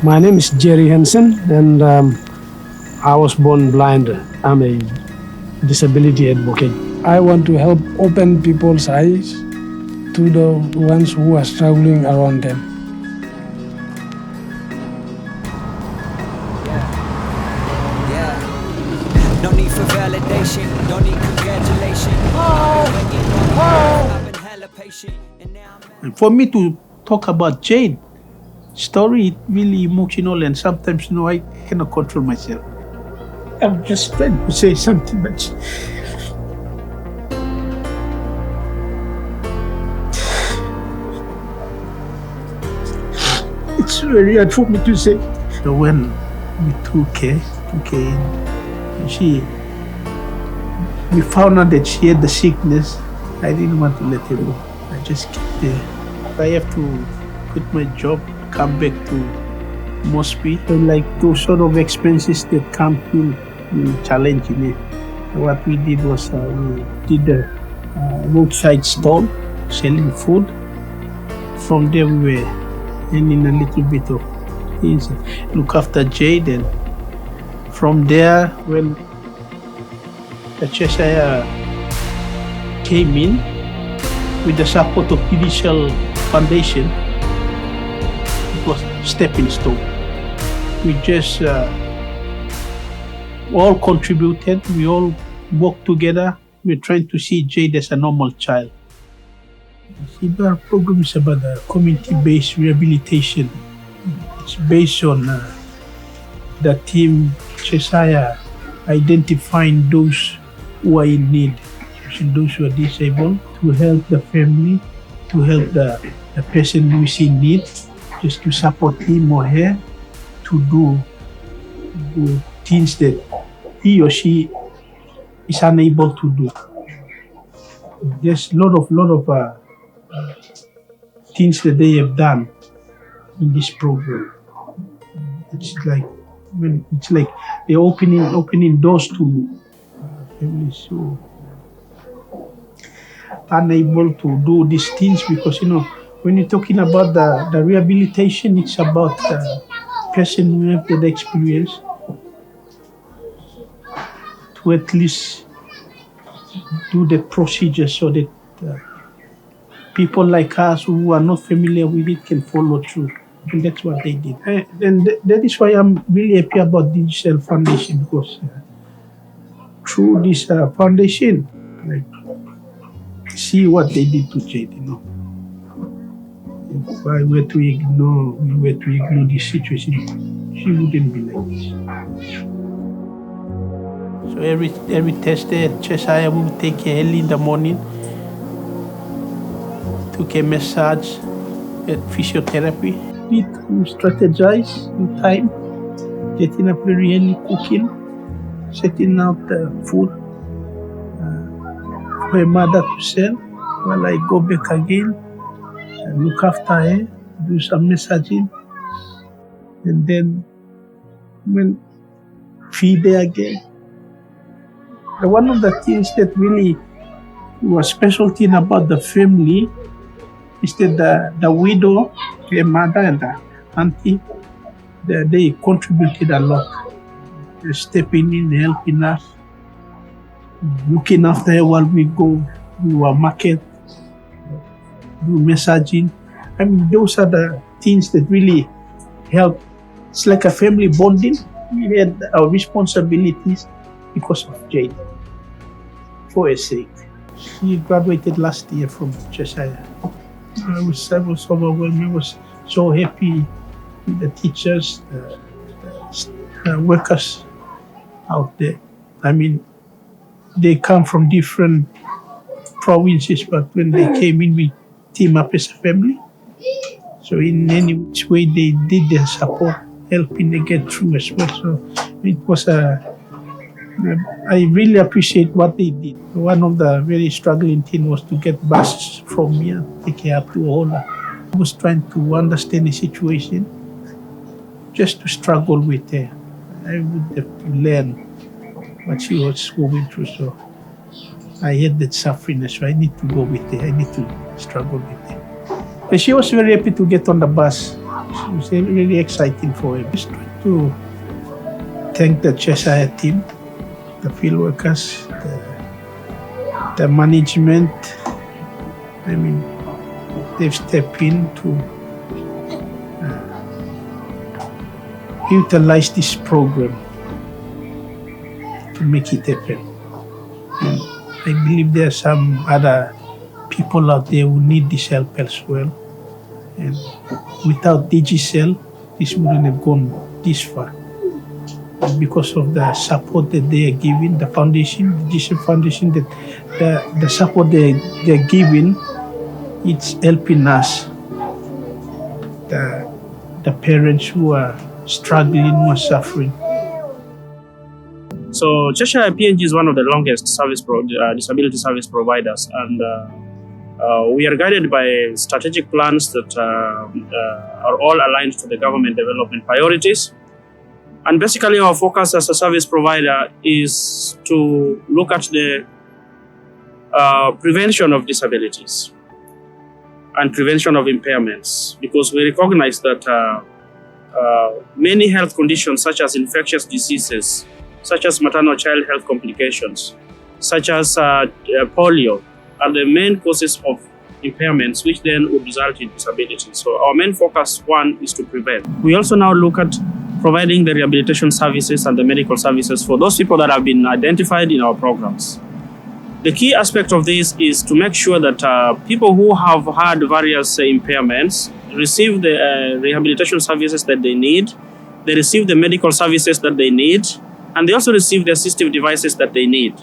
My name is Jerry Henson, and I was born blind. I'm a disability advocate. I want to help open people's eyes to the ones who are struggling around them. No need for validation, no need congratulations. I've been hella patient, and now And for me to talk about Jade story, really emotional, and sometimes I cannot control myself. I'm just trying to say something, but it's very hard for me to say. So when we took her in, we found out that she had the sickness. I didn't want to let her go. I just kept there. I have to quit my job, come back to Mosby. And like those sort of expenses that come to challenging it. What we did was we did a roadside stall selling food. From there we were earning a little bit of things, look after Jade, and from there when the Cheshire came in with the support of Judicial Foundation, it was stepping stone. We just all contributed, we all worked together. We're trying to see Jade as a normal child. Our program is about community-based rehabilitation. It's based on the team Cheshire identifying those who are in need, especially those who are disabled, to help the family, to help the person who is in need, just to support him or her to do things that he or she is unable to do. There's a lot of things that they have done in this program. It's like they're opening doors to families who are unable to do these things, because when you're talking about the rehabilitation, it's about the person who have that experience to at least do the procedure so that people like us who are not familiar with it can follow through. And that's what they did. And that is why I'm really happy about Judicial Foundation, because through this foundation, see what they did to Jade, If we were to ignore this situation, she wouldn't be like this. So every Thursday at Cheshire, we would take her early in the morning, took a massage, at physiotherapy. Need to strategize in time, getting up very early, cooking, setting out food for her mother to sell, while I go back again and look after her, do some massaging, and then feed her again. One of the things that really was special thing about the family is that the widow, the mother and the auntie, they contributed a lot. They're stepping in, helping us, looking after her while we go to our market, do messaging. I mean, those are the things that really help. It's like a family bonding. We had our responsibilities because of Jade, for her sake. She graduated last year from Cheshire. I was overwhelmed. I was so happy with the teachers, the workers out there. I mean, they come from different provinces, but when they came in, we team up as a family. So in any which way, they did their support, helping them get through as well. So it was I really appreciate what they did. One of the very struggling things was to get buses from here, take her up to Ola. I was trying to understand the situation, just to struggle with her. I would have to learn what she was going through. So I had that suffering, so I need to go with her. I need to struggle with her. But she was very happy to get on the bus. It's really exciting for him. Just to thank the Cheshire team, the field workers, the management. I mean, they've stepped in to utilize this program to make it happen. And I believe there are some other people out there who need this help as well. And without Digicel, this wouldn't have gone this far. But because of the support that they are giving, the foundation, the Digicel Foundation, the support they're giving, it's helping us, the parents who are struggling, who are suffering. So Cheshire PNG is one of the longest disability service providers, and we are guided by strategic plans that are all aligned to the government development priorities. And basically our focus as a service provider is to look at the prevention of disabilities and prevention of impairments, because we recognize that many health conditions such as infectious diseases, such as maternal child health complications, such as polio, are the main causes of impairments, which then would result in disability. So our main focus, one, is to prevent. We also now look at providing the rehabilitation services and the medical services for those people that have been identified in our programs. The key aspect of this is to make sure that people who have had various impairments receive the rehabilitation services that they need, they receive the medical services that they need, and they also receive the assistive devices that they need.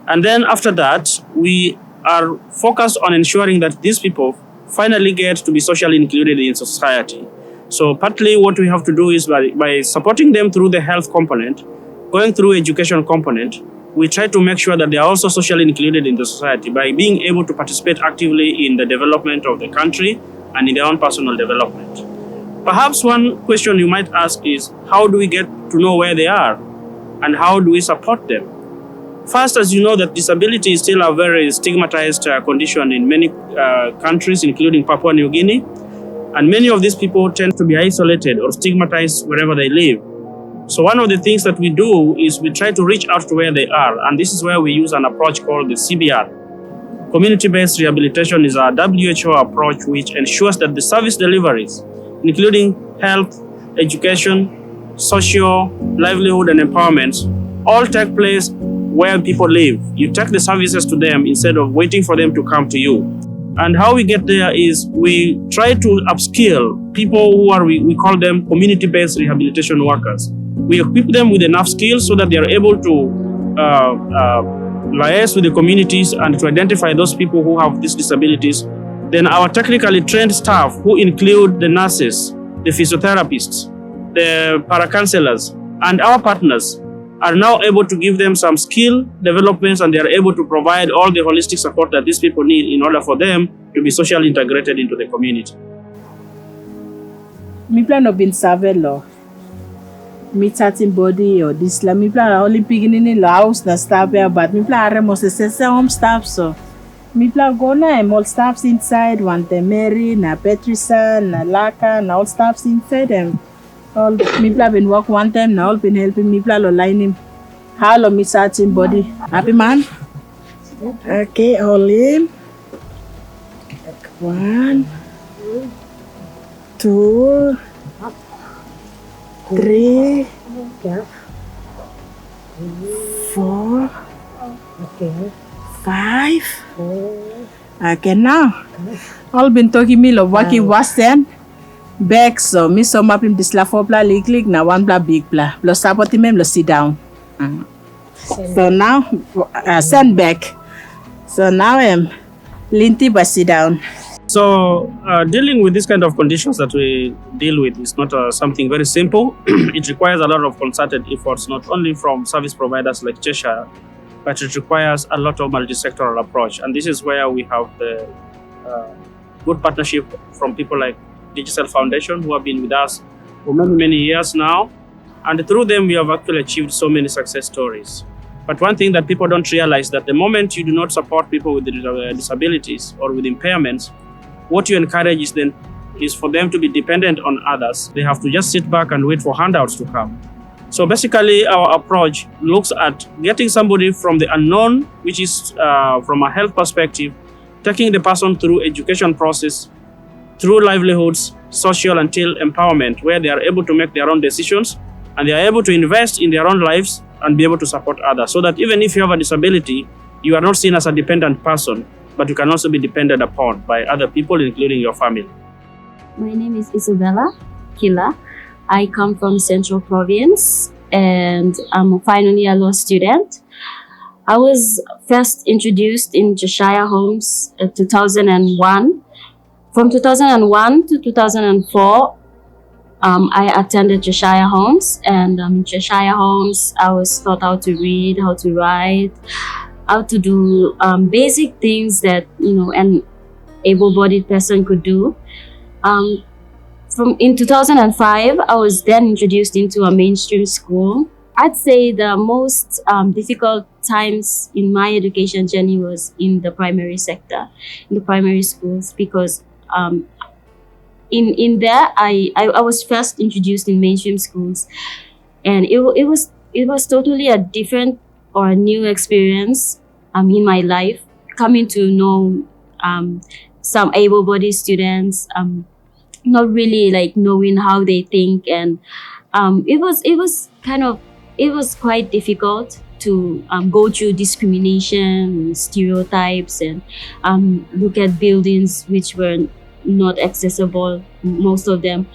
And then after that, we are focused on ensuring that these people finally get to be socially included in society. So partly what we have to do is by supporting them through the health component, going through education component, we try to make sure that they are also socially included in the society by being able to participate actively in the development of the country and in their own personal development. Perhaps one question you might ask is, how do we get to know where they are and how do we support them? First, as you know, that disability is still a very stigmatized condition in many countries, including Papua New Guinea. And many of these people tend to be isolated or stigmatized wherever they live. So one of the things that we do is we try to reach out to where they are. And this is where we use an approach called the CBR. Community-based rehabilitation is a WHO approach which ensures that the service deliveries, including health, education, social, livelihood, and empowerment, all take place where people live. You take the services to them instead of waiting for them to come to you. And how we get there is we try to upskill people who are, we call them community-based rehabilitation workers. We equip them with enough skills so that they are able to liaise with the communities and to identify those people who have these disabilities. Then our technically trained staff, who include the nurses, the physiotherapists, the paracounselors, and our partners, are now able to give them some skill developments, and they are able to provide all the holistic support that these people need in order for them to be socially integrated into the community. Mi plan of being savelo. Mi chatting body or this la mi plan only beginning in the house na staff here, but mi plan are most the home staff so. Mi plan go na all staffs inside, want the Mary, na Petrisa, na Laka, na all staffs inside them. All mi plan been work one time, na all been helping mi plan line him. How long mi chatting body? Happy man? Okay, all in. 1, 2, 3, 4, 5. Okay, now all been talking me of working was then back so me so map him this la 4 pla click na 1 pla big pla plus support him lo sit down. So now send back. So now Linty but sit down. So dealing with this kind of conditions that we deal with is not something very simple. It requires a lot of concerted efforts, not only from service providers like Cheshire, but it requires a lot of multi-sectoral approach. And this is where we have the good partnership from people like Digicel Foundation, who have been with us for many, many years now. And through them, we have actually achieved so many success stories. But one thing that people don't realize, that the moment you do not support people with disabilities or with impairments, what you encourage is then is for them to be dependent on others. They have to just sit back and wait for handouts to come. So basically, our approach looks at getting somebody from the unknown, which is from a health perspective, taking the person through education process, through livelihoods, social until empowerment, where they are able to make their own decisions and they are able to invest in their own lives and be able to support others. So that even if you have a disability, you are not seen as a dependent person, but you can also be depended upon by other people, including your family. My name is Isabella Kila. I come from Central Province and I'm finally a law student. I was first introduced in Cheshire Homes in 2001. From 2001 to 2004, I attended Cheshire Homes, and in Cheshire Homes, I was taught how to read, how to write, how to do basic things that an able-bodied person could do. In 2005, I was then introduced into a mainstream school. I'd say the most difficult times in my education journey was in the primary sector, in the primary schools, because in there I was first introduced in mainstream schools, and it was totally a different or a new experience in my life, coming to know some able-bodied students, not really like knowing how they think, and it was quite difficult to go through discrimination, stereotypes, and look at buildings which were not accessible, most of them,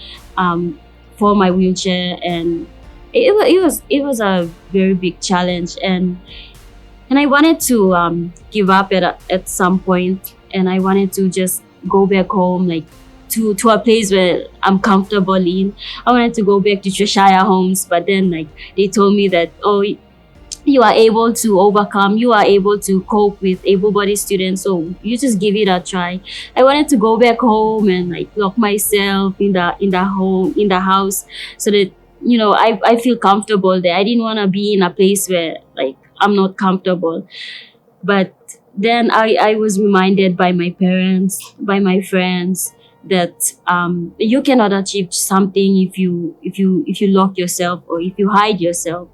for my wheelchair, and it was a very big challenge, and I wanted to give up at some point, and I wanted to just go back home, like to a place where I'm comfortable in. I wanted to go back to Cheshire Homes, but then like they told me that, oh, you are able to overcome, you are able to cope with able-bodied students, so you just give it a try. I wanted to go back home and like lock myself in the house, so that I feel comfortable there. I didn't want to be in a place where like I'm not comfortable. But then I was reminded by my parents, by my friends, that you cannot achieve something if you lock yourself or if you hide yourself.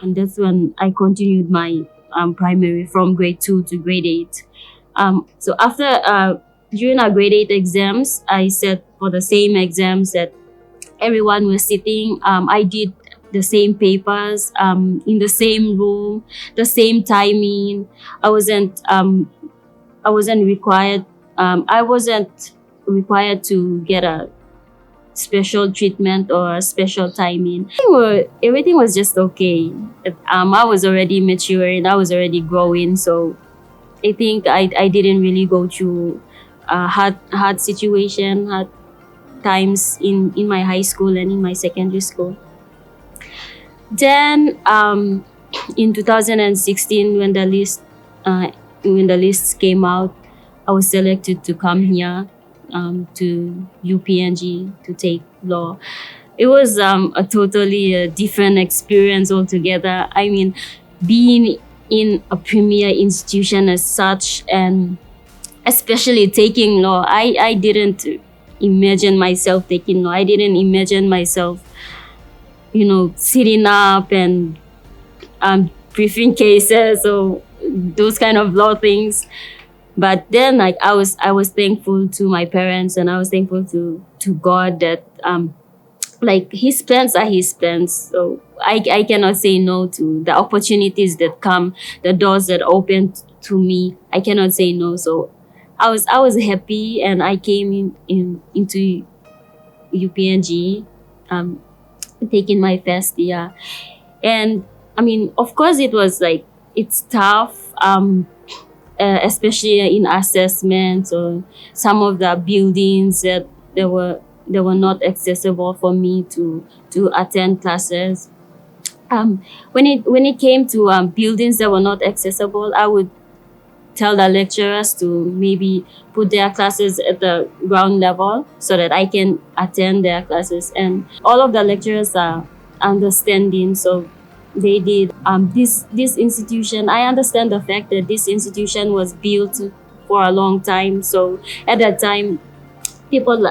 And that's when I continued my primary from grade 2 to grade 8. So after during our grade 8 exams, I sat for the same exams that everyone was sitting. I did the same papers in the same room, the same timing. I wasn't required. I wasn't required to get a special treatment or a special timing. Everything was just okay. I was already maturing, I was already growing, so I think I didn't really go through hard situation, hard times in my high school and in my secondary school. Then in 2016, when the lists came out, I was selected to come here to UPNG to take law. It was a totally different experience altogether. I mean, being in a premier institution as such, and especially taking law, I didn't imagine myself taking law. I didn't imagine myself, sitting up and briefing cases or those kind of law things. But then, like, I was thankful to my parents, and I was thankful to God that like His plans are His plans. So I cannot say no to the opportunities that come, the doors that open to me. I cannot say no. So I was happy, and I came into UPNG, taking my first year, and I mean, of course, it was like it's tough. Especially in assessments or some of the buildings that they were not accessible for me to attend classes. When it came to buildings that were not accessible, I would tell the lecturers to maybe put their classes at the ground level so that I can attend their classes. And all of the lecturers are understanding, so they did. This institution, I understand the fact that this institution was built for a long time. So at that time, people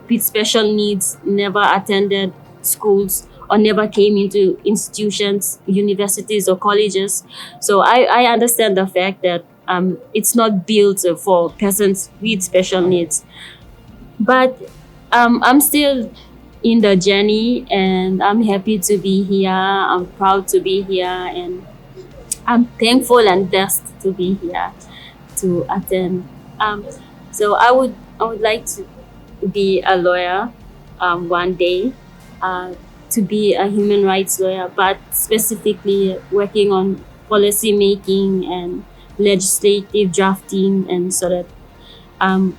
with special needs never attended schools or never came into institutions, universities, or colleges. So I understand the fact that it's not built for persons with special needs. But I'm still in the journey, and I'm happy to be here. I'm proud to be here, and I'm thankful and blessed to be here to attend. Um, so I would like to be a lawyer one day, uh, to be a human rights lawyer, but specifically working on policy making and legislative drafting, and so that um,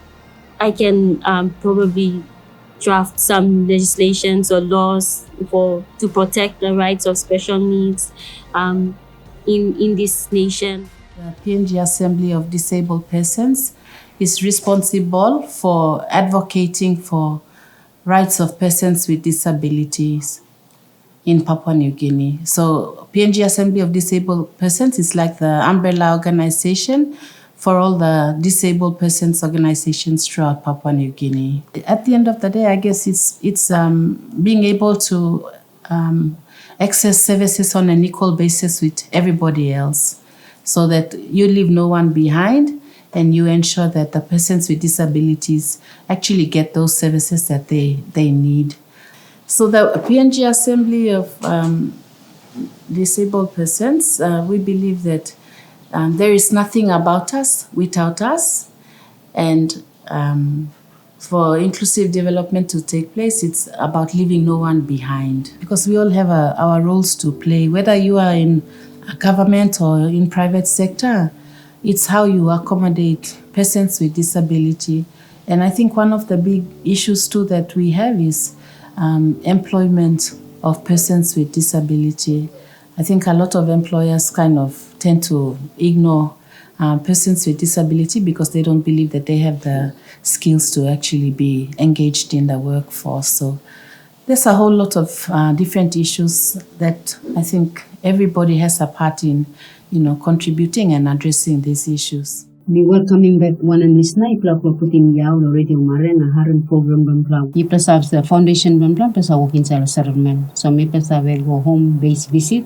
I can probably draft some legislations or laws for to protect the rights of special needs um, in this nation. The PNG Assembly of Disabled Persons is responsible for advocating for rights of persons with disabilities in Papua New Guinea. So PNG Assembly of Disabled Persons is like the umbrella organization for all the disabled persons organizations throughout Papua New Guinea. At the end of the day, I guess it's being able to access services on an equal basis with everybody else, so that you leave no one behind and you ensure that the persons with disabilities actually get those services that they need. So the PNG Assembly of Disabled Persons, we believe that there is nothing about us without us, and for inclusive development to take place, it's about leaving no one behind, because we all have our roles to play, whether you are in a government or in private sector. It's how you accommodate persons with disability. And I think one of the big issues too that we have is employment of persons with disability. I think a lot of employers kind of tend to ignore persons with disability because they don't believe that they have the skills to actually be engaged in the workforce. So there's a whole lot of different issues that I think everybody has a part in, contributing and addressing these issues. Be welcoming back one and listener, ipla ko putin yaw lo radio marena haran program bambla. Ipla serves the foundation bambla pesa working child settlement. So me pesa will go home based visit.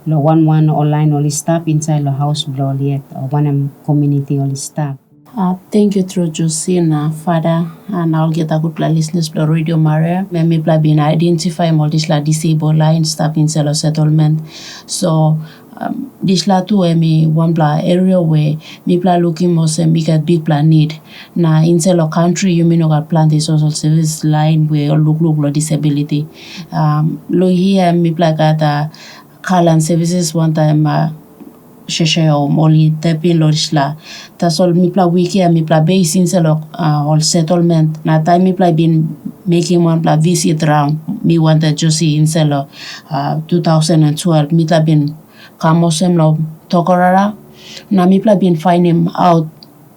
Lo one online only staff inside the house blow yet or one community only staff. Thank you, through Josina, Father, and I'll get a good plan listeners to Radio Maria. Me plan being identify multisla disabled line staff in cell settlement. So this la tu me one bla area where me plan looking most and big plan need. Na in cell country you mean no plan the social service line where look disability. Lo here me plan got Kalan services one time sheshe o moli tepin lorishla tasol mi pla wiki mi pla base in selo all settlement na time mi pla been making one pla visit round mi wanted to see in selo 2012 mi pla been kamosem lo tokorara na mi pla been find him out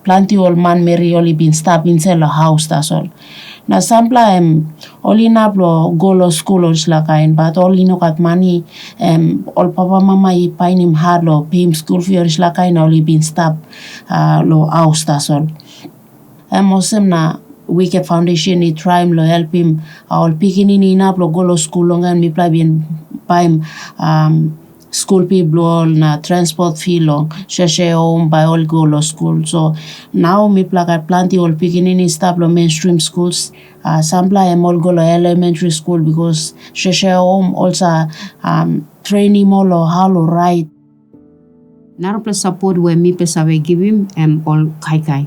plenty old man Mary only been stabbed in selo house tasol na sampla only na blo go lo school or kain but only no got money all papa mama I pain him hard lo pay him school fee or kain only been stabbed lo house tasol mosem na Wicked Foundation I try lo help him all picking in na blo go lo school long and me pla bin buy him school people na transport fee long share home by all go lo school. So now me plakat plenty all picking in staff lo mainstream schools. Sampla all go lo elementary school because share home also training all lo how lo write. Naropla support where me pesa we give him all kai.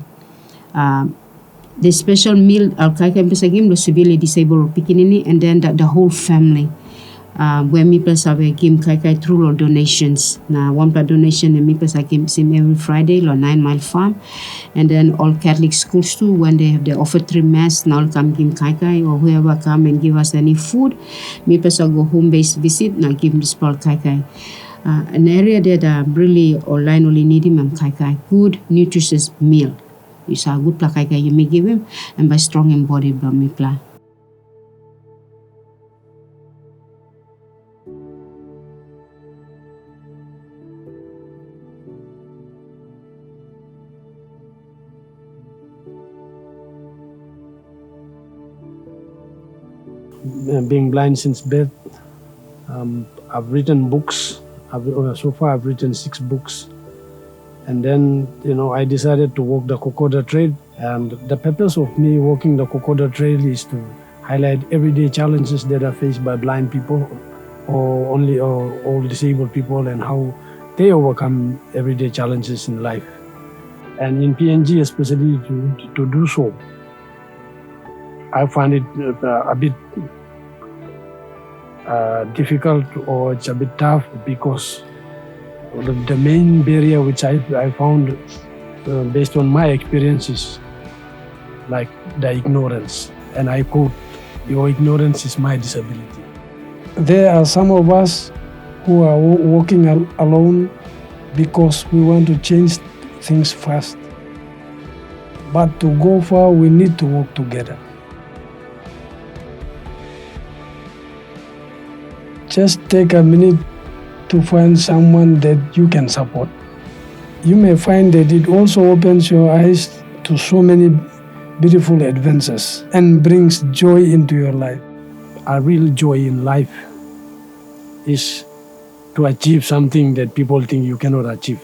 The special meal al kai pesa give him lo severely disabled pikinini and then the whole family. Where me pesa we give kai through lo donations. Na one donation and me pesa give him every Friday lo 9 Mile Farm, and then all Catholic schools too when they have the offertory mass now come give kai or whoever come and give us any food. Me pesa go home based visit na give him this small kai. An area that really online only need him and kai good nutritious meal. It's a good kai you may give him and by strong in body by me pla. being blind since birth. I've written books. So far I've written 6 books. And then, I decided to walk the Kokoda Trail. And the purpose of me walking the Kokoda Trail is to highlight everyday challenges that are faced by blind people or all disabled people, and how they overcome everyday challenges in life. And in PNG especially, to do so, I find it a bit difficult, or it's a bit tough, because the main barrier which I found based on my experiences, like the ignorance. And I quote, "Your ignorance is my disability." There are some of us who are walking alone because we want to change things fast. But to go far, we need to work together. Just take a minute to find someone that you can support. You may find that it also opens your eyes to so many beautiful adventures and brings joy into your life. A real joy in life is to achieve something that people think you cannot achieve.